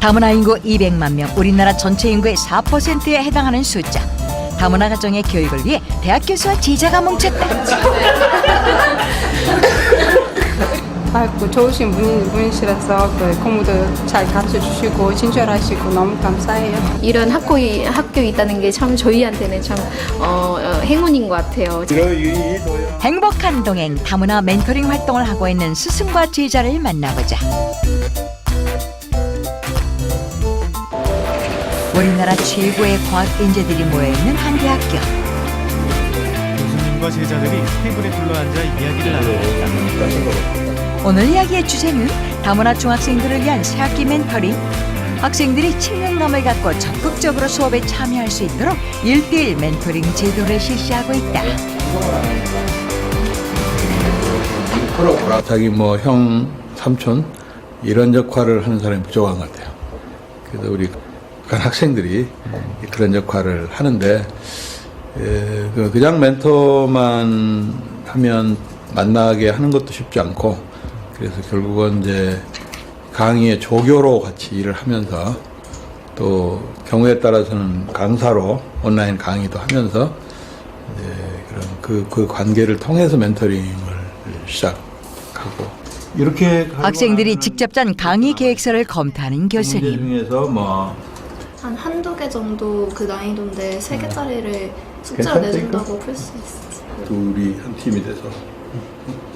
다문화 인구 200만 명, 우리나라 전체 인구의 4%에 해당하는 숫자. 다문화 가정의 교육을 위해 대학 교수와 제자가 뭉쳤다. 밝고 좋으신 분이시라서 공부도 잘 가르쳐 주시고 친절하시고 너무 감사해요. 이런 학교에 있다는 게 참 저희한테는 참 행운인 것 같아요. 행복한 동행 다문화 멘토링 활동을 하고 있는 스승과 제자를 만나보자. 우리나라 최고의 과학 인재들이 모여있는 한 대학교. 교수님과 제자들이 테이블에 둘러앉아 이야기를 나눕니다. 오늘 이야기의 주제는 다문화 중학생들을 위한 새학기 멘토링. 학생들이 친근감을 갖고 적극적으로 수업에 참여할 수 있도록 1:1 멘토링 제도를 실시하고 있다. 자기 뭐 형, 삼촌 이런 역할을 하는 사람이 부족한 것 같아요. 그래서 우리 학생들이 그런 역할을 하는데 그냥 멘토만 하면 만나게 하는 것도 쉽지 않고 그래서 결국은 이제 강의의 조교로 같이 일을 하면서 또 경우에 따라서는 강사로 온라인 강의도 하면서 그런 그 관계를 통해서 멘토링을 시작하고 이렇게 학생들이 직접 짠 강의 계획서를 검토하는 교수님. 중에서 뭐 한 한두 개 정도 그 난이도인데 3개짜리를 숙제를 괜찮습니까? 내준다고 풀 수 있어요. 둘이 한 팀이 돼서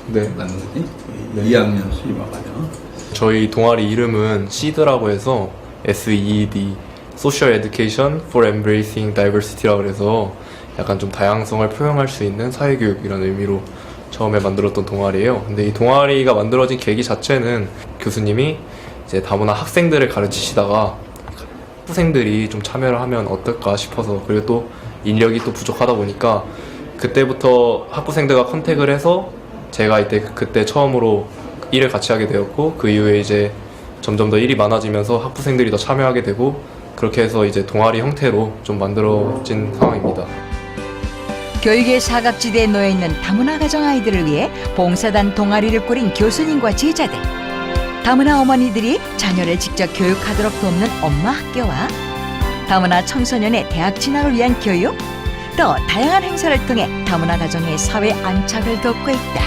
네 맞는 거지? 2학년 수임하거든요. 저희 동아리 이름은 SEED라고 해서 SEED Social Education for Embracing Diversity라고 해서 약간 좀 다양성을 표현할 수 있는 사회교육이라는 의미로 처음에 만들었던 동아리예요. 근데 이 동아리가 만들어진 계기 자체는 교수님이 이제 다문화 학생들을 가르치시다가 학부생들이 좀 참여를 하면 어떨까 싶어서 그리고 또 인력이 또 부족하다 보니까 그때부터 학부생들과 컨택을 해서 제가 그때 처음으로 일을 같이 하게 되었고 그 이후에 이제 점점 더 일이 많아지면서 학부생들이 더 참여하게 되고 그렇게 해서 이제 동아리 형태로 좀 만들어진 상황입니다. 교육의 사각지대에 놓여있는 다문화 가정 아이들을 위해 봉사단 동아리를 꾸린 교수님과 제자들. 다문화 어머니들이 자녀를 직접 교육하도록 돕는 엄마 학교와 다문화 청소년의 대학 진학을 위한 교육, 또 다양한 행사를 통해 다문화 가정의 사회 안착을 돕고 있다.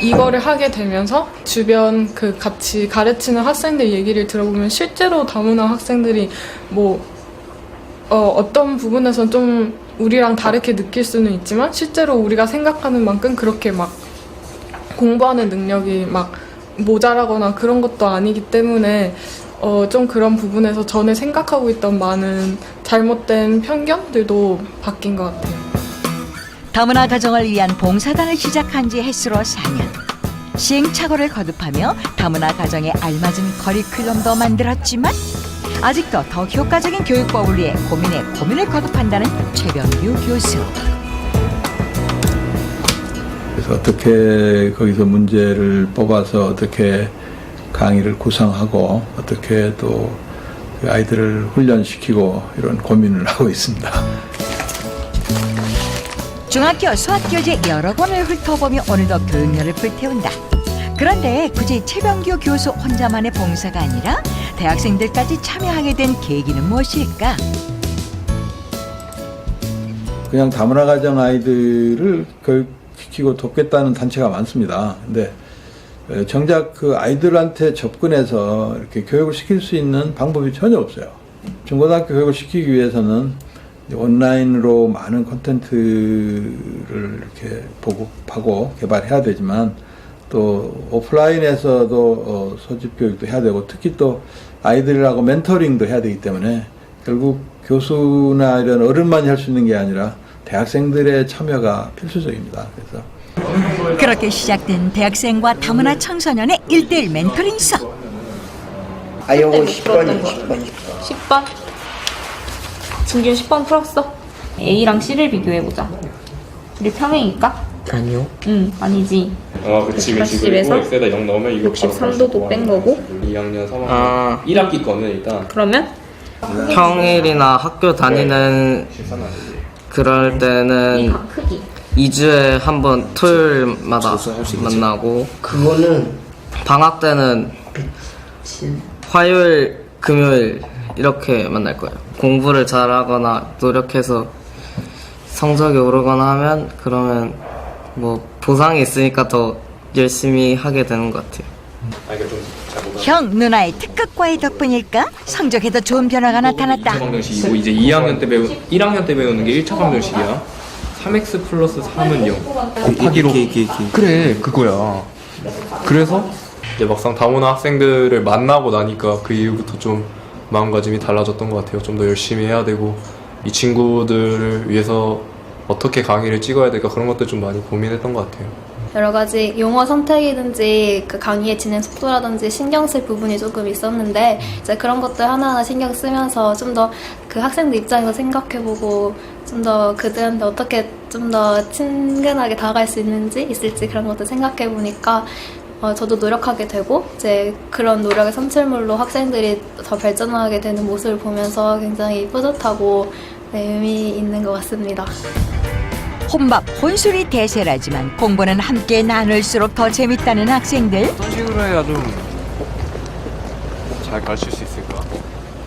이거를 하게 되면서 주변 같이 가르치는 학생들 얘기를 들어보면 실제로 다문화 학생들이 어떤 부분에서 좀 우리랑 다르게 느낄 수는 있지만 실제로 우리가 생각하는 만큼 그렇게 막 공부하는 능력이 막 모자라거나 그런 것도 아니기 때문에 좀 그런 부분에서 전에 생각하고 있던 많은 잘못된 편견들도 바뀐 것 같아요. 다문화 가정을 위한 봉사단을 시작한 지 햇수로 4년. 시행착오를 거듭하며 다문화 가정에 알맞은 커리큘럼도 만들었지만 아직도 더 효과적인 교육법을 위해 고민을 거듭한다는 최병규 교수. 그래서 어떻게 거기서 문제를 뽑아서 어떻게 강의를 구성하고 어떻게 또 아이들을 훈련시키고 이런 고민을 하고 있습니다. 중학교 수학교재 여러 권을 훑어보며 오늘도 교육열을 불태운다. 그런데 굳이 최병규 교수 혼자만의 봉사가 아니라 대학생들까지 참여하게 된 계기는 무엇일까? 그냥 다문화 가정 아이들을 교육시키고 돕겠다는 단체가 많습니다. 근데 정작 그 아이들한테 접근해서 이렇게 교육을 시킬 수 있는 방법이 전혀 없어요. 중고등학교 교육을 시키기 위해서는 온라인으로 많은 콘텐츠를 이렇게 보급하고 개발해야 되지만 또 오프라인에서도 소집 교육도 해야 되고 특히 또 아이들하고 멘토링도 해야 되기 때문에 결국 교수나 이런 어른만이 할 수 있는 게 아니라 대학생들의 참여가 필수적입니다. 그래서 그렇게 시작된 대학생과 다문화 청소년의 1:1 멘토링 수업. 요거 10번이요, 10번. 10번? 진균 10번 풀었어? A랑 C를 비교해보자. 우리 평행일까? 아니요. 아니지. 그치. 80에서 X에다 0 넣으면 이거 63도도 뺀 거고. 2학년 3학년 1학기 거는 일단 그러면? 평일이나 학교 다니는 그럴 때는 크기. 2주에 한 번 토요일마다 만나고 그거는 방학 때는 화요일 금요일 이렇게 만날 거예요. 공부를 잘하거나 노력해서 성적이 오르거나 하면 그러면 뭐 보상이 있으니까 더 열심히 하게 되는 것 같아요. 형 누나의 특급과의 덕분일까? 성적에도 좋은 변화가 나타났다. 1차 방정식이고 이제 1학년 때 배우는 게 1차 방정식이야. 3x 플러스 3은 0 곱하기로 그래 그거야. 그래서 이제 막상 다문화 학생들을 만나고 나니까 그 이후부터 좀 마음가짐이 달라졌던 것 같아요. 좀 더 열심히 해야 되고 이 친구들을 위해서 어떻게 강의를 찍어야 될까 그런 것들 좀 많이 고민했던 것 같아요. 여러 가지 용어 선택이든지 그 강의의 진행 속도라든지 신경 쓸 부분이 조금 있었는데 이제 그런 것들 하나하나 신경 쓰면서 좀 더 그 학생들 입장에서 생각해보고 좀 더 그들한테 어떻게 좀 더 친근하게 다가갈 수 있을지 그런 것들 생각해보니까 저도 노력하게 되고 이제 그런 노력의 성취물로 학생들이 더 발전하게 되는 모습을 보면서 굉장히 뿌듯하고 네, 의미 있는 것 같습니다. 혼밥 혼술이 대세라지만 공부는 함께 나눌수록 더 재밌다는 학생들. 어떤 식으로 해야 좀 잘 가르칠 수 있을까?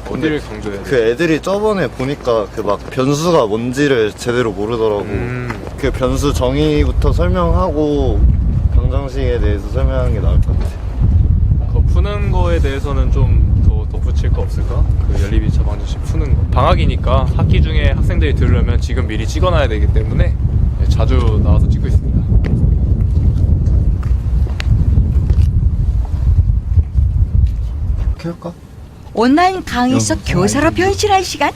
어디를 강조해야 돼? 그 애들이 저번에 보니까 그 막 변수가 뭔지를 제대로 모르더라고. 그 변수 정의부터 설명하고 방정식에 대해서 설명하는 게 나을 것 같아. 그 푸는 거에 대해서는 좀 더 덧붙일 거 없을까? 그 연립 2차 방정식 푸는 거. 방학이니까 학기 중에 학생들이 들으려면 지금 미리 찍어놔야 되기 때문에 자주 나와서 찍고 있습니다. 이렇게 할까? 온라인 강의 속 교사로 변신할 시간.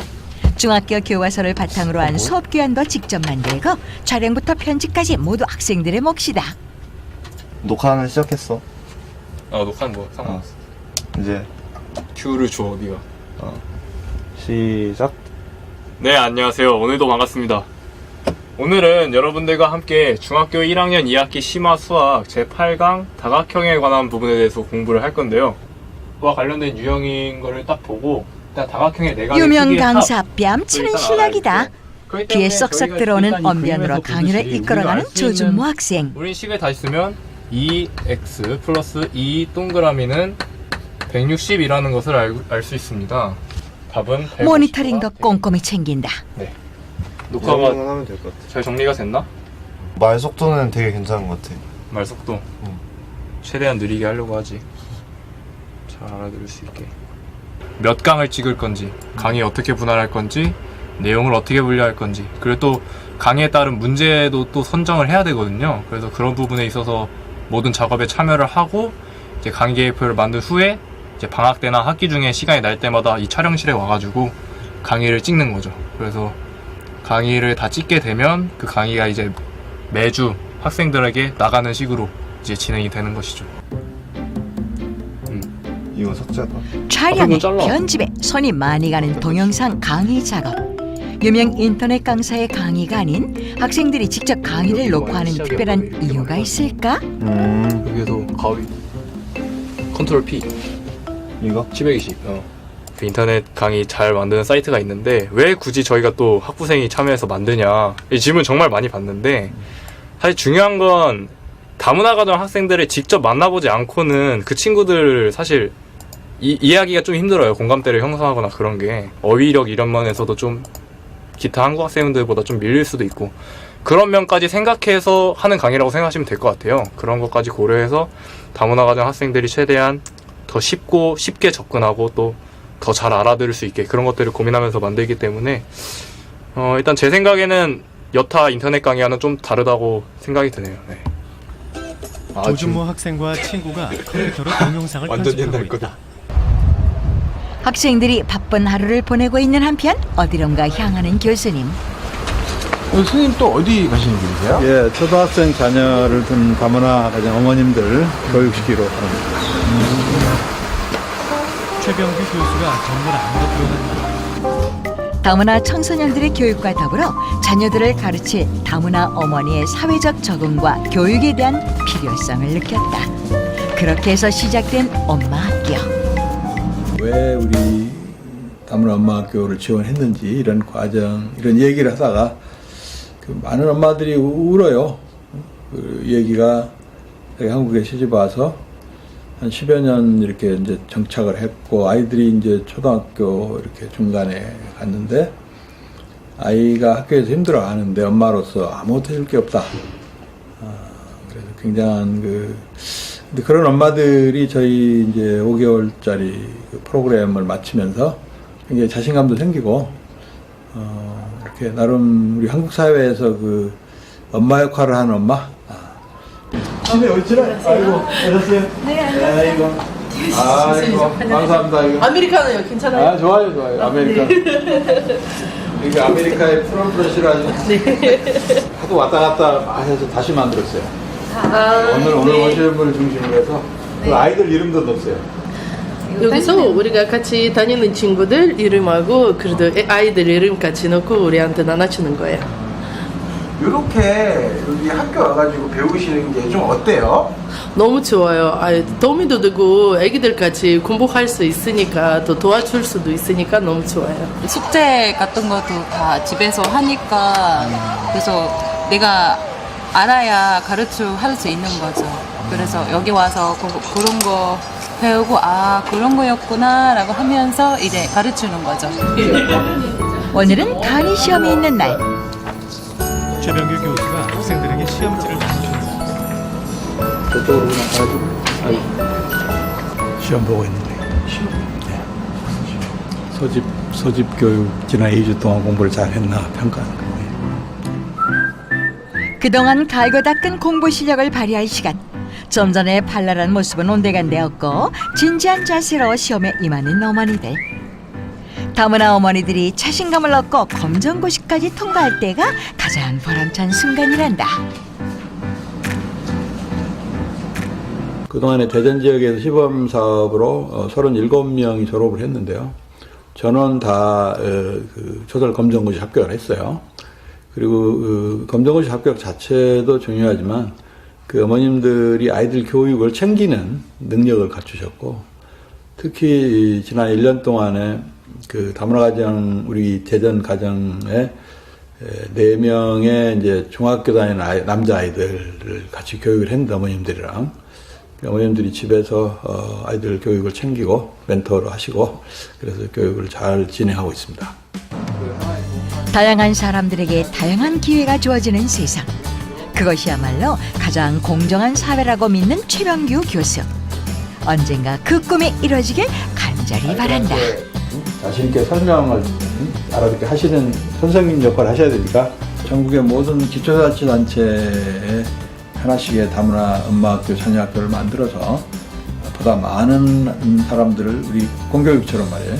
중학교 교과서를 바탕으로 한 수업 교환도 직접 만들고 촬영부터 편집까지 모두 학생들의 몫이다. 녹화는 시작했어. 녹화는 뭐 상관없어. 이제 큐를 줘 네가. 시작. 네, 안녕하세요. 오늘도 반갑습니다. 오늘은 여러분들과 함께 중학교 1학년 2학기 심화 수학 제8강 다각형에 관한 부분에 대해서 공부를 할 건데요. 그와 관련된 유형인 거를 딱 보고 일단 다각형의 내각의 유명 크기의 강사 합, 뺨치는 일단 실력이다. 알아야 그렇기 귀에 때문에 썩썩 저희가 들어오는 일단 이 언변으로 그림에서 강의를 보듯이 이끌어가는 우리가 알수 있는 조준모 학생. 우린 식을 다시 쓰면 2x 플러스 2 동그라미는 160이라는 것을 알 수 있습니다. 답은 150가 모니터링도 꼼꼼히 챙긴다. 네. 녹화만 녹화가 하면 될 것 같아. 잘 정리가 됐나? 말 속도는 되게 괜찮은 것 같아. 말 속도 최대한 느리게 하려고 하지. 잘 알아들을 수 있게. 몇 강을 찍을 건지, 강의 어떻게 분할할 건지, 내용을 어떻게 분류할 건지, 그리고 또 강의에 따른 문제도 또 선정을 해야 되거든요. 그래서 그런 부분에 있어서 모든 작업에 참여를 하고 이제 강의 계획표를 만든 후에 이제 방학 때나 학기 중에 시간이 날 때마다 이 촬영실에 와가지고 강의를 찍는 거죠. 그래서 강의를 다 찍게 되면 그 강의가 이제 매주 학생들에게 나가는 식으로 이제 진행이 되는 것이죠. 이거 삭제하다. 촬영에 잘라. 편집에 손이 많이 가는 동영상 강의 작업. 유명 인터넷 강사의 강의가 아닌 학생들이 직접 강의를 녹화하는 특별한 이유가 있을까? 여기에서 가위 컨트롤 P 이거? 720 그 인터넷 강의 잘 만드는 사이트가 있는데 왜 굳이 저희가 또 학부생이 참여해서 만드냐 이 질문 정말 많이 받는데 사실 중요한 건 다문화 가정 학생들을 직접 만나보지 않고는 그 친구들 사실 이해하기가 좀 힘들어요. 공감대를 형성하거나 그런 게 어휘력 이런 면에서도 좀 기타 한국 학생들보다 좀 밀릴 수도 있고 그런 면까지 생각해서 하는 강의라고 생각하시면 될 것 같아요. 그런 것까지 고려해서 다문화 가정 학생들이 최대한 더 쉽게 접근하고 또 더 잘 알아들을 수 있게 그런 것들을 고민하면서 만들기 때문에 일단 제 생각에는 여타 인터넷 강의와는 좀 다르다고 생각이 드네요. 네. 조준모 학생과 친구가 컴퓨터로 동영상을 편집하고 있다. 학생들이 바쁜 하루를 보내고 있는 한편 어디론가 향하는 교수님. 선생님 또 어디 가시는 길이세요? 예, 초등학생 자녀를 둔 다문화 가정 어머님들 교육시키러 갑니다. 최병규 교수가 건물 안으로 들어간다. 다문화 청소년들의 교육과 더불어 자녀들을 가르칠 다문화 어머니의 사회적 적응과 교육에 대한 필요성을 느꼈다. 그렇게 해서 시작된 엄마 학교. 왜 우리 다문화 엄마 학교를 지원했는지 이런 과정, 이런 얘기를 하다가 그 많은 엄마들이 울어요. 그 얘기가 한국에 시집 와서 한 10여 년 이렇게 이제 정착을 했고, 아이들이 이제 초등학교 이렇게 중간에 갔는데, 아이가 학교에서 힘들어 하는데 엄마로서 아무것도 해줄 게 없다. 그래서 굉장한 근데 그런 엄마들이 저희 이제 5개월짜리 그 프로그램을 마치면서 굉장히 자신감도 생기고, 이렇게 나름 우리 한국 사회에서 그 엄마 역할을 하는 엄마. 집에 어디 있지나? 아이고, 안녕하세요. 네, 안녕하세요. 아이고, 감사합니다. 이거. 아메리카노요, 괜찮아요? 아, 좋아요. 아메리카노. 이게 아메리카의 프런프레시로 아주 하도 왔다 갔다 해서 다시 만들었어요. 오늘 오시는 분을 중심으로 해서 그 아이들 이름도 넣었어요. 여기서 우리가 같이 다니는 친구들 이름하고 그래도 아이들 이름 같이 넣고 우리한테 나눠주는 거예요. 이렇게 여기 학교 와가지고 배우시는 게 좀 어때요? 너무 좋아요. 도움도 되고 애기들 같이 공부할 수 있으니까 또 도와줄 수도 있으니까 너무 좋아요. 숙제 같은 것도 다 집에서 하니까 그래서 내가 알아야 가르쳐 할 수 있는 거죠. 그래서 여기 와서 그런 거 배우고 그런 거였구나 라고 하면서 이제 가르치는 거죠. 오늘은 간이 시험이 있는 날. 최병규 교수가 학생들에게 시험지를 나눠줍니다. 저쪽으로 그냥 가가지고 시험 보고 있는 거예요. 시험. 네. 소집 교육 지난 2주 동안 공부를 잘했나 평가하는 거예요. 그동안 갈고 닦은 공부 실력을 발휘할 시간. 좀 전에 발랄한 모습은 온데간데없고 진지한 자세로 시험에 임하는 어머니들. 다문화 어머니들이 자신감을 얻고 검정고시까지 통과할 때가 가장 보람찬 순간이란다. 그동안에 대전 지역에서 시범 사업으로 37명이 졸업을 했는데요. 전원 다 초설 검정고시 합격을 했어요. 그리고 그 검정고시 합격 자체도 중요하지만 그 어머님들이 아이들 교육을 챙기는 능력을 갖추셨고, 특히 지난 1년 동안에 그 다문화 가정, 우리 대전 가정에 4명의 이제 중학교 다니는 남자아이들을 같이 교육을 했는데, 어머님들이랑. 어머님들이 집에서 아이들 교육을 챙기고 멘토로 하시고, 그래서 교육을 잘 진행하고 있습니다. 다양한 사람들에게 다양한 기회가 주어지는 세상. 그것이야말로 가장 공정한 사회라고 믿는 최병규 교수. 언젠가 그 꿈이 이루어지길 간절히 바란다. 자신 있게 설명을 알아듣게 하시는 선생님 역할을 하셔야 되니까 전국의 모든 기초자치단체에 하나씩의 다문화 엄마학교, 자녀학교를 만들어서 보다 많은 사람들을 우리 공교육처럼 말이에요,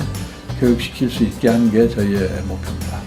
교육시킬 수 있게 하는 게 저희의 목표입니다.